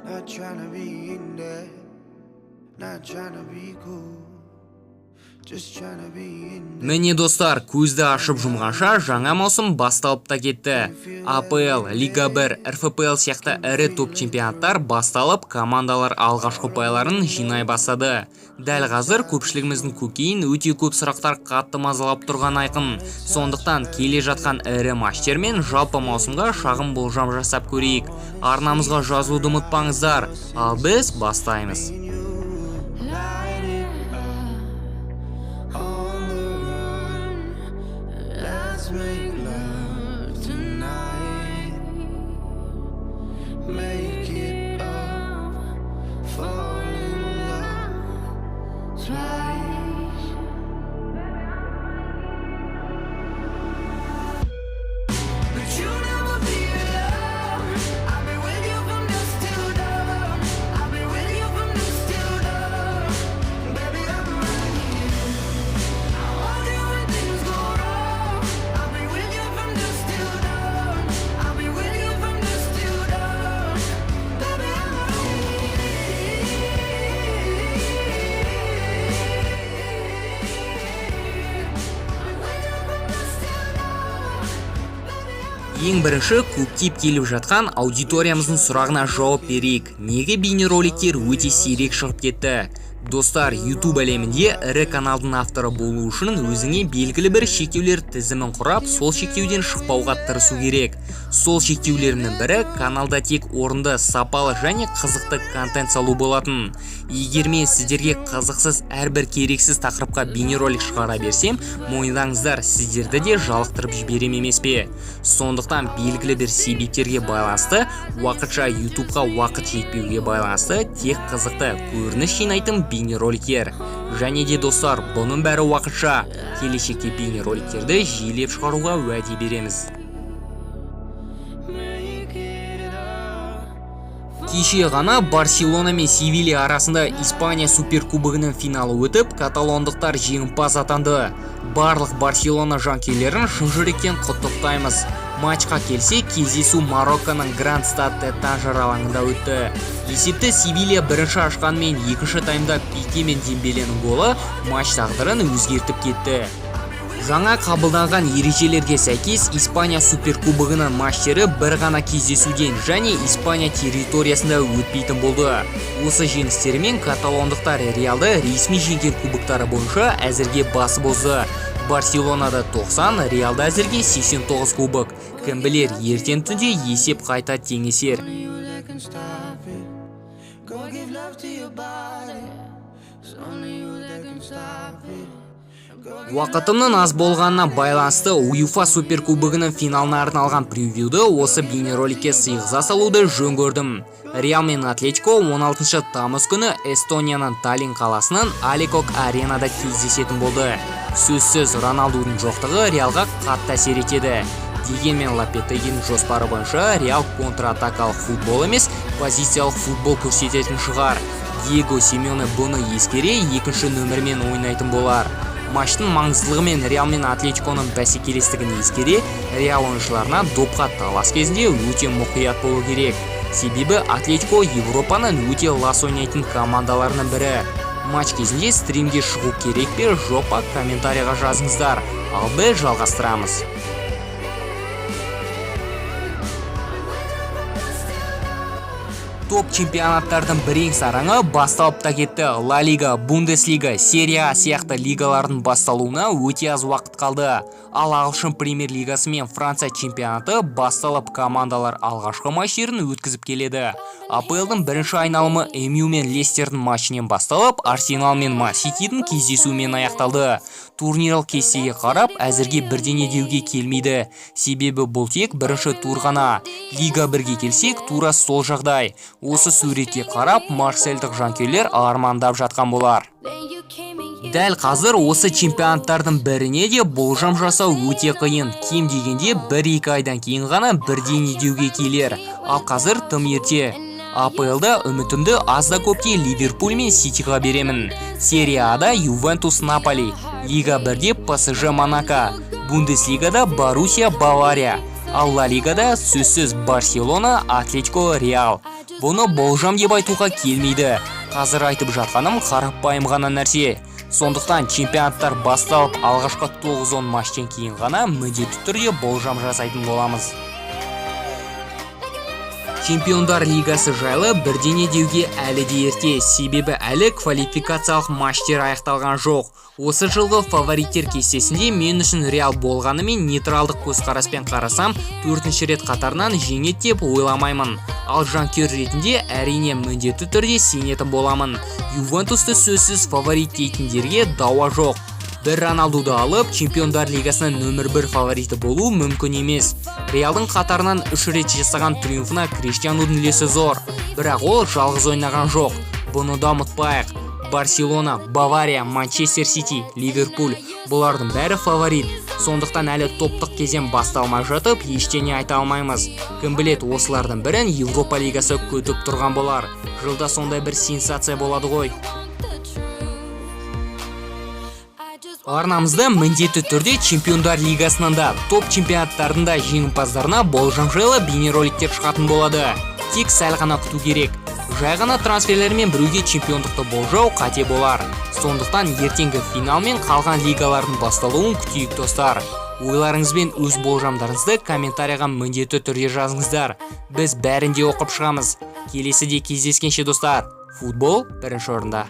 Not trying to be in there, not trying to be cool. Міне достар, көзді ашып жұмғанша жаңа маусым басталып та кетті. АПЛ, Лига 1, РФПЛ сияқты ірі топ чемпионаттар басталып, командалар алғашқы ұпайларын жинай бастады. Дәл қазір көпшілігіміздің көкейін өте көп сұрақтар қатты мазалап тұрған айқын. Сондықтан келе жатқан ірі матчтер мен жалпы маусымға шағын болжам жасап көрейік. Арнамызға жазуды ұмытпаңыздар. Ал біз бастаймыз. Make love tonight, make it up, fall in love twice. But you never be alone. I'll be with you from dusk till dawn. I'll be with you from dusk till dawn. Baby, I'm right here. I want you when things go wrong. I'll be with you from dusk till dawn. I'll be with you from dusk till dawn. Baby, I'm right Ең бірінші көптеп келіп жатқан аудиториямыздың сұрағына жауап берейік. Неге бейнероликтер өте сирек шығып кетті? Достар, YouTube әлемінде ірі каналдың авторы болу үшін өзіңе белгілі бір шектеулер тізімін құрап, сол шектеуден шықпауға тырысу керек. Сол шектеулерінің бірі каналда тек орынды, сапалы және қызықты контент салу болатын. Егер мен сіздерге қызықсыз әрбір керексіз тақырыпқа бейнеролик шығара берсем, мойындаңыздар, сіздерді де жалықтырып жіберем емес пе? Сондықтан белгілі бір себептерге байланысты, уақытша YouTubeға уақыт жетпеуге байланысты тек қызықты көрініс жинайтын бейнероликтер. Және де достар, бұның бәрі уақытша. Келешекте бейнероликтерді жиілеп шығаруға уәде береміз. Кеше ғана Барселона мен Севилья арасында Испания суперкубогының финалы өтіп, каталондықтар жеңімпаз атанды. Барлық Барселона жанкүйерлерін шын жүректен құттықтаймыз. Матчқа келсе, кездесу Марокконың Гранд Стад де Танжер алаңында өтті. Есепті Севилья бірінші ашқанмен екінші таймда Пике мен Дембеленің голы матч тағдырын өзгертіп кетті. Жаңа қабылданған ережелерге сәйкес Испания суперкубогының матчтері бір ғана кездесуден және Испания территориясында өтпейтін болды. Осы жеңістермен каталондықтар Реалды ресми жеңген кубоктары бойынша әзірге басып озды. Барселонада 90, Реалда әзірге 89 кубок. Кім білер, ертең түнде есеп қайта теңесер. Уақытымның аз болғанына байланысты УЕФА суперкубогының финалына арналған превьюді осы бейнероликке сыйғыза салуды жөн көрдім. Реал мен Атлетико 16 тамыз күні Эстонияның Таллин қаласының Алекок аренада кездесетін болды. Сөзсіз Роналдудың жоқтығы Реалға қатты әсер етеді. Дегенмен Лопетегидің жоспары бойынша Реал контратакалық футбол емес, позициялық футбол көрсететін шығар. Диего Симеоне бұны ескере екінші нөмірмен ойнайтын болар. Матчтың маңыздылығы мен Реал мен Атлетиконың бәсекелестігін ескере, Реал ойыншыларына допқа талас кезінде өте мұқият болу керек. Себебі Атлетико Европаның өте лас ойнайтын командаларының бірі. Матч кезінде стримге шығу керек пе, жоқ па, комментарияға жазыңыздар. Ал біз жалғастырамыз. Топ чемпионаттардың бірең сараңы басталып та кетті. Ла Лига, Бундеслига, Серия А сияқты лигалардың басталуына өте аз уақыт қалды. Ал ағылшын премьер лигасы мен Франция чемпионаты басталып, командалар алғашқы матчтерін өткізіп келеді. АПЛдың бірінші айналымы МЮ мен Лестердің матчынан басталып, Арсенал мен Ман Ситидің кездесуімен аяқталды. Турниралық кестеге қарап, әзірге бірдеңе деуге келмейді. Себебі бұл тек бірінші тур ғана. Лига 1-ге келсек, тура сол жағдай. Осы суретке қарап, марсельдік жанкүйерлер армандап жатқан болар. Дәл қазір осы чемпионаттардың біріне де болжам жасау өте қиын. Кем дегенде 1-2 айдан кейін ғана бірдеңе деуге келер. Ал қазір тым ерте. АПЛда үмітімді азда көпте Ливерпуль мен Ситиға беремін. Серия Ада Ювентус Наполи, Лига 1-де ПСЖ Монако, Бундеслигада Боруссия Бавария, ал Ла Лигада сөзсіз Барселона Атлетико Реал. Бұны болжам деп айтуға келмейді. Қазір айтып жатқаным қарапайым ғана нәрсе. Сондықтан чемпионаттар басталып алғашқы 9-10 матчтен кейін ғана міндетті түрде болжам жасайтын боламыз. Чемпиондар лигасы жайлы бірдеңе деуге әлі де ерте, себебі әлі квалификациялық матчтер аяқталған жоқ. Осы жылғы фавориттер кестесінде мен үшін Реал болғанымен нейтралдық көзқараспен қарасам, 4-ші рет қатарынан жеңеді деп ойламаймын. Ал жанкүйер ретінде әрине міндетті түрде сенетін боламын. Ювентусты сөзсіз фаворит дейтіндерге дауа жоқ. Бір Роналдуды алып, чемпиондар лигасының нөмір 1 фавориті болу мүмкін емес. Реалдың қатарынан 3 рет жасаған триумфына Криштианудың үлесі зор, бірақ ол жалғыз ойнаған жоқ. Бұны да ұмытпайық. Барселона, Бавария, Манчестер Сити, Ливерпуль бұлардың бәрі фаворит. Сондықтан әлі топтық кезең басталмай жатып, ештеңе айта алмаймыз. Кім білет, осылардың бірін Европа лигасы көтіп тұрған болар. Жылда сондай бір сенсация болады ғой. Арнамызда міндетті түрде чемпиондар лигасынан да, топ чемпионаттардың да жеңімпаздарына болжам жайлы бейнероликтер шығатын болады. Тек сәл ғана күту керек. Жай ғана трансферлермен біреуге чемпиондықты болжау қате болар. Сондықтан ертеңгі финал мен қалған лигалардың басталуын күтейік достар. Ойларыңызбен өз болжамдарыңызды комментарияға міндетті түрде жазыңыздар. Біз бәрінде оқып шығамыз. Келесіде кездескенше достар. Футбол бірінші орында.